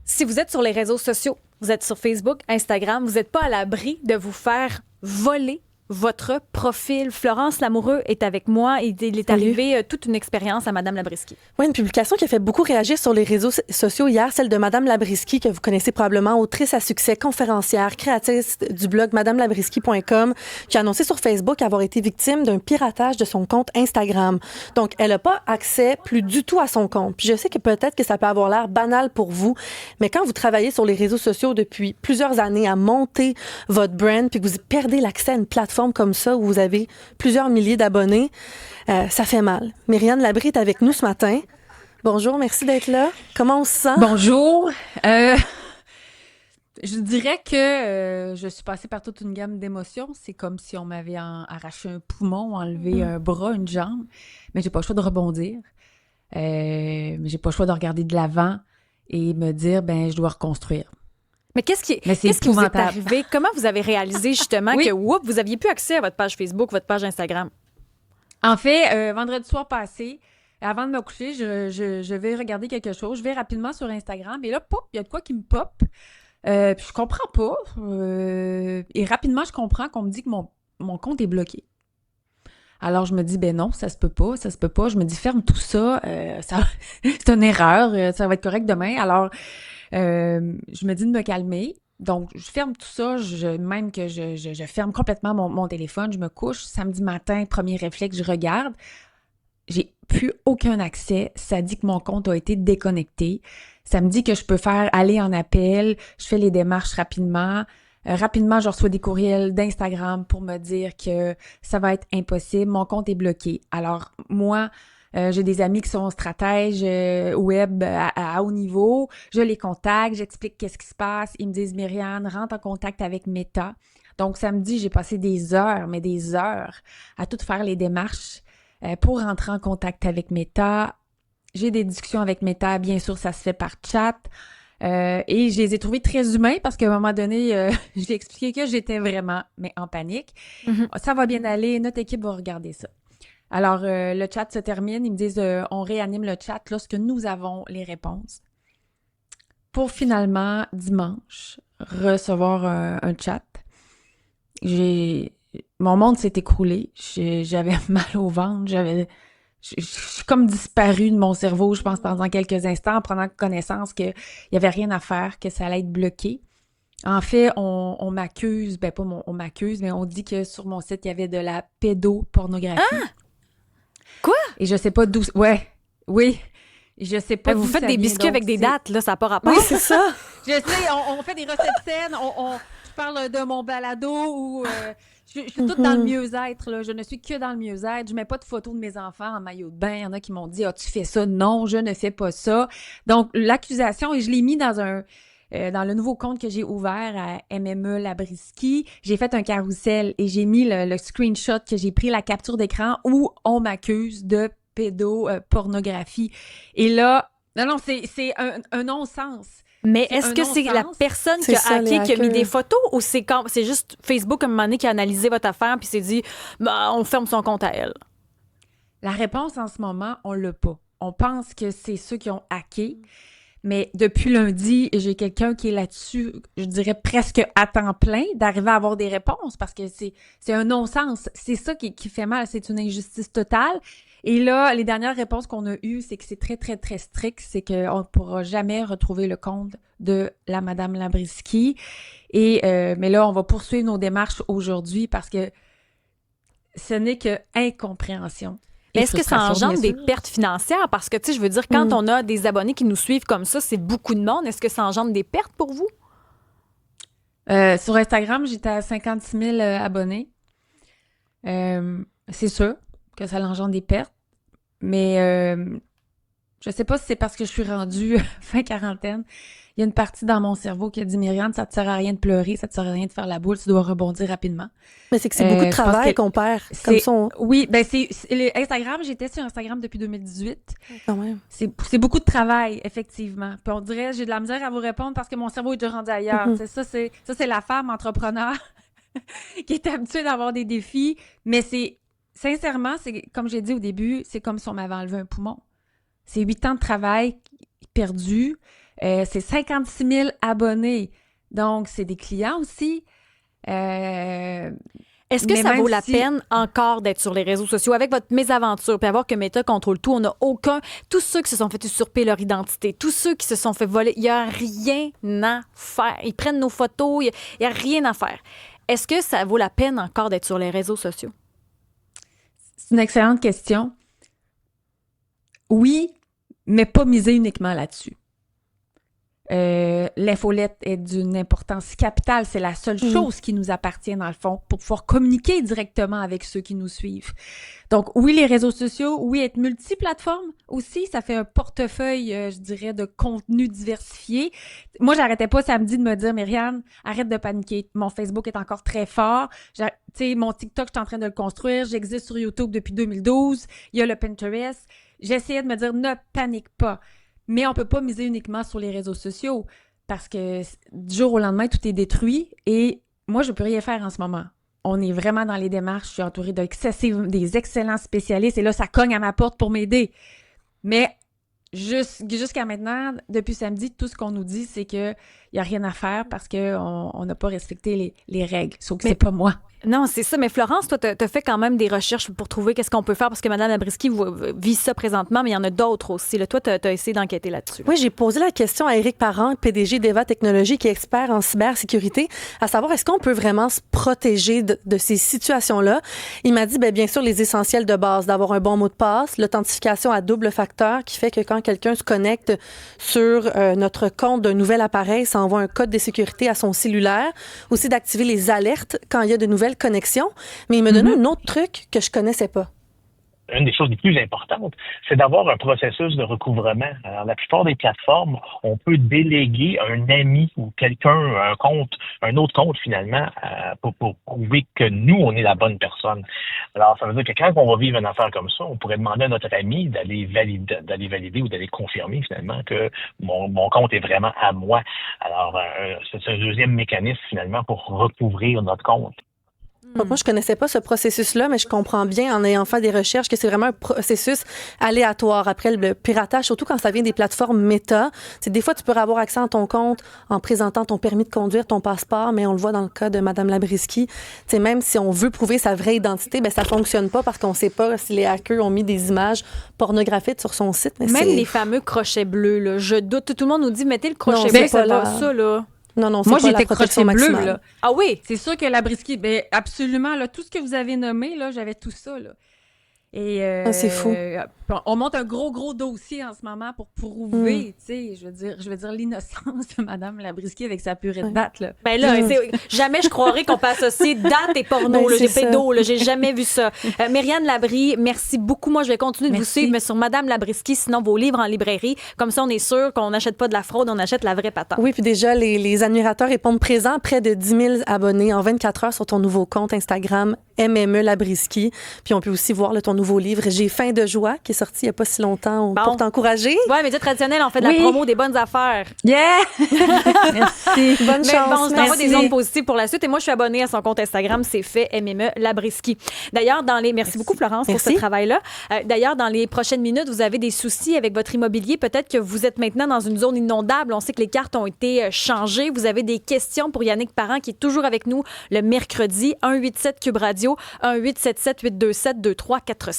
Si vous êtes sur les réseaux sociaux, vous êtes sur Facebook, Instagram, vous n'êtes pas à l'abri de vous faire voler votre profil. Florence Lamoureux est avec moi et il est Salut. arrivé toute une expérience à Madame Labrisky. Oui, une publication qui a fait beaucoup réagir sur les réseaux sociaux hier, celle de Madame Labrisky, que vous connaissez probablement, autrice à succès, conférencière, créatrice du blog madamelabrisky.com, qui a annoncé sur Facebook avoir été victime d'un piratage de son compte Instagram. Donc, elle n'a pas accès plus du tout à son compte. Puis je sais que peut-être que ça peut avoir l'air banal pour vous, mais quand vous travaillez sur les réseaux sociaux depuis plusieurs années à monter votre brand, puis que vous perdez l'accès à une plateforme comme ça où vous avez plusieurs milliers d'abonnés, ça fait mal. Myriane Labrie est avec nous ce matin. Bonjour, merci d'être là. Comment on se sent? Bonjour. Je dirais que je suis passée par toute une gamme d'émotions. C'est comme si on m'avait arraché un poumon, enlevé un bras, une jambe. Mais j'ai pas le choix de rebondir. Mais j'ai pas le choix de regarder de l'avant et me dire, je dois reconstruire. Mais qu'est-ce qui vous est arrivé? Comment vous avez réalisé justement que vous aviez plus accès à votre page Facebook, votre page Instagram? En fait, vendredi soir passé, avant de me coucher, je vais regarder quelque chose. Je vais rapidement sur Instagram et là, pop, il y a de quoi qui me pop. Puis je comprends pas. Et rapidement, je comprends qu'on me dit que mon compte est bloqué. Alors, je me dis, non, ça se peut pas. Je me dis, ferme tout ça. C'est une erreur. Ça va être correct demain. Alors, je me dis de me calmer. Donc, je ferme tout ça. Même que je ferme complètement mon téléphone. Je me couche. Samedi matin, premier réflexe, je regarde. J'ai plus aucun accès. Ça dit que mon compte a été déconnecté. Ça me dit que je peux aller en appel. Je fais les démarches rapidement. Rapidement, je reçois des courriels d'Instagram pour me dire que ça va être impossible. Mon compte est bloqué. Alors, moi, j'ai des amis qui sont stratèges web à haut niveau. Je les contacte, j'explique qu'est-ce qui se passe. Ils me disent, Myriane, rentre en contact avec Meta. Donc, samedi, j'ai passé des heures, mais des heures, à tout faire les démarches pour rentrer en contact avec Meta. J'ai des discussions avec Meta. Bien sûr, ça se fait par chat. Et je les ai trouvés très humains parce qu'à un moment donné, j'ai expliqué que j'étais vraiment en panique. Mm-hmm. Ça va bien aller, notre équipe va regarder ça. Alors, le chat se termine. Ils me disent, on réanime le chat lorsque nous avons les réponses. Pour finalement, dimanche, recevoir un chat. Mon monde s'est écroulé. J'avais mal au ventre. Je suis comme disparue de mon cerveau, je pense, pendant quelques instants, en prenant connaissance qu'il n'y avait rien à faire, que ça allait être bloqué. En fait, on m'accuse, on m'accuse, mais on dit que sur mon site, il y avait de la pédopornographie. Ah! Quoi? Et je sais pas d'où... Ouais, oui. Je sais pas vous faites des biscuits avec des dates, là, ça n'a pas rapport. Oui, c'est ça. Je sais, on fait des recettes saines, je parle de mon balado ou... Je suis toute dans le mieux-être, là. Je ne suis que dans le mieux-être. Je mets pas de photos de mes enfants en maillot de bain. Il y en a qui m'ont dit, tu fais ça? Non, je ne fais pas ça. Donc, l'accusation, et je l'ai mis dans le nouveau compte que j'ai ouvert à MME Labrisky. J'ai fait un carrousel et j'ai mis le screenshot que j'ai pris, la capture d'écran où on m'accuse de pédopornographie. Et là, non, c'est un non-sens. Mais est-ce que c'est la personne qui a hacké, qui a mis des photos, ou c'est juste Facebook à un moment donné qui a analysé votre affaire puis s'est dit on ferme son compte à elle? La réponse en ce moment, on l'a pas. On pense que c'est ceux qui ont hacké, mais depuis lundi, j'ai quelqu'un qui est là-dessus, je dirais presque à temps plein, d'arriver à avoir des réponses parce que c'est un non-sens. C'est ça qui fait mal, c'est une injustice totale. Et là, les dernières réponses qu'on a eues, c'est que c'est très, très, très strict. C'est qu'on ne pourra jamais retrouver le compte de la Madame Labrisky. Mais là, on va poursuivre nos démarches aujourd'hui parce que ce n'est que incompréhension. Est-ce que ça engendre des pertes financières? Parce que, tu sais, je veux dire, quand on a des abonnés qui nous suivent comme ça, c'est beaucoup de monde. Est-ce que ça engendre des pertes pour vous? Sur Instagram, j'étais à 56 000 abonnés. C'est sûr que ça engendre des pertes. Mais je sais pas si c'est parce que je suis rendue fin quarantaine. Il y a une partie dans mon cerveau qui a dit, Myriane, ça te sert à rien de pleurer, ça te sert à rien de faire la boule, tu dois rebondir rapidement. Mais c'est que c'est beaucoup de travail qu'on perd. Comme ça, Oui, Instagram, j'étais sur Instagram depuis 2018. Quand même. C'est beaucoup de travail, effectivement. Puis on dirait, j'ai de la misère à vous répondre parce que mon cerveau est déjà rendu ailleurs. Ça, c'est la femme entrepreneur qui est habituée d'avoir des défis. Mais sincèrement, c'est comme j'ai dit au début, c'est comme si on m'avait enlevé un poumon. C'est 8 ans de travail perdu. C'est 56 000 abonnés. Donc, c'est des clients aussi. Est-ce que Mais ça même vaut la si- peine encore d'être sur les réseaux sociaux avec votre mésaventure, puis avoir que Meta contrôle tout? On n'a aucun... Tous ceux qui se sont fait usurper leur identité, tous ceux qui se sont fait voler, il n'y a rien à faire. Ils prennent nos photos, il n'y a rien à faire. Est-ce que ça vaut la peine encore d'être sur les réseaux sociaux? C'est une excellente question. Oui, mais pas miser uniquement là-dessus. L'infolette est d'une importance capitale. C'est la seule chose qui nous appartient, dans le fond, pour pouvoir communiquer directement avec ceux qui nous suivent. Donc, oui, les réseaux sociaux, oui, être multiplateforme aussi, ça fait un portefeuille, je dirais, de contenu diversifié. Moi, j'arrêtais pas samedi de me dire, Myriam, arrête de paniquer. Mon Facebook est encore très fort. Tu sais, mon TikTok, je suis en train de le construire. J'existe sur YouTube depuis 2012. Il y a le Pinterest. J'essayais de me dire, ne panique pas. Mais on peut pas miser uniquement sur les réseaux sociaux parce que du jour au lendemain, tout est détruit et moi, je peux rien faire en ce moment. On est vraiment dans les démarches. Je suis entourée des excellents spécialistes et là, ça cogne à ma porte pour m'aider. Mais jusqu'à maintenant, depuis samedi, tout ce qu'on nous dit, c'est qu'il n'y a rien à faire parce qu'on n'a pas respecté les règles. Sauf que c'est pas moi. Non, c'est ça. Mais Florence, toi, t'as fait quand même des recherches pour trouver qu'est-ce qu'on peut faire parce que Mme Labrisky vit ça présentement, mais il y en a d'autres aussi. Là, toi, t'as essayé d'enquêter là-dessus. Oui, j'ai posé la question à Éric Parent, PDG d'Eva Technologies, qui est expert en cybersécurité, à savoir est-ce qu'on peut vraiment se protéger de ces situations-là. Il m'a dit, bien sûr, les essentiels de base, d'avoir un bon mot de passe, l'authentification à double facteur qui fait que quand quelqu'un se connecte sur notre compte d'un nouvel appareil, ça envoie un code de sécurité à son cellulaire. Aussi d'activer les alertes quand il y a de nouvelles connexions. Mais il me donnait un autre truc que je connaissais pas. Une des choses les plus importantes, c'est d'avoir un processus de recouvrement. Alors, la plupart des plateformes, on peut déléguer un ami ou quelqu'un, un autre compte finalement, pour prouver que nous, on est la bonne personne. Alors, ça veut dire que quand on va vivre une affaire comme ça, on pourrait demander à notre ami d'aller valider ou d'aller confirmer finalement que mon compte est vraiment à moi. Alors, c'est un deuxième mécanisme finalement pour recouvrir notre compte. Donc, moi, je connaissais pas ce processus-là, mais je comprends bien en ayant fait des recherches que c'est vraiment un processus aléatoire. Après le piratage, surtout quand ça vient des plateformes méta, c'est des fois, tu peux avoir accès à ton compte en présentant ton permis de conduire, ton passeport, mais on le voit dans le cas de Mme Labrisky. C'est même si on veut prouver sa vraie identité, ça fonctionne pas parce qu'on sait pas si les hackers ont mis des images pornographiques sur son site. Mais même les fameux crochets bleus, là, je doute. Tout le monde nous dit, mettez le crochet bleu, ça va, ça, là. Non, c'est moi, pas la j'étais protection crochet bleu, maximale. là. Ah oui? C'est sûr que Labrisky, absolument, là, tout ce que vous avez nommé, là, j'avais tout ça, là. Et c'est fou. On monte un gros dossier en ce moment pour prouver, tu sais, je veux dire l'innocence de Mme Labrisky avec sa purée de date, là. Ben là, jamais je croirais qu'on peut associer date et porno. Là, j'ai pédo, là, j'ai jamais vu ça. Myriam Labrie, merci beaucoup. Moi, je vais continuer de vous suivre, mais sur Mme Labrisky, sinon vos livres en librairie. Comme ça, on est sûr qu'on n'achète pas de la fraude, on achète la vraie patente. Oui, puis déjà, les admirateurs répondent présents. Près de 10 000 abonnés en 24 heures sur ton nouveau compte Instagram, MME Labrisky. Puis on peut aussi voir ton nouveau livre, J'ai faim de joie, qui est sorti il n'y a pas si longtemps pour t'encourager. Oui, médias traditionnels, on fait de la promo, des bonnes affaires. Yeah! Merci. Bonne chance. Bon, on t'envoie des ondes positives pour la suite. Et moi, je suis abonnée à son compte Instagram, c'est fait, MME Labrisky. D'ailleurs, merci beaucoup, Florence, pour ce travail-là. D'ailleurs, dans les prochaines minutes, vous avez des soucis avec votre immobilier. Peut-être que vous êtes maintenant dans une zone inondable. On sait que les cartes ont été changées. Vous avez des questions pour Yannick Parent, qui est toujours avec nous le mercredi. 187 Cube Radio, 1-877-827-2347.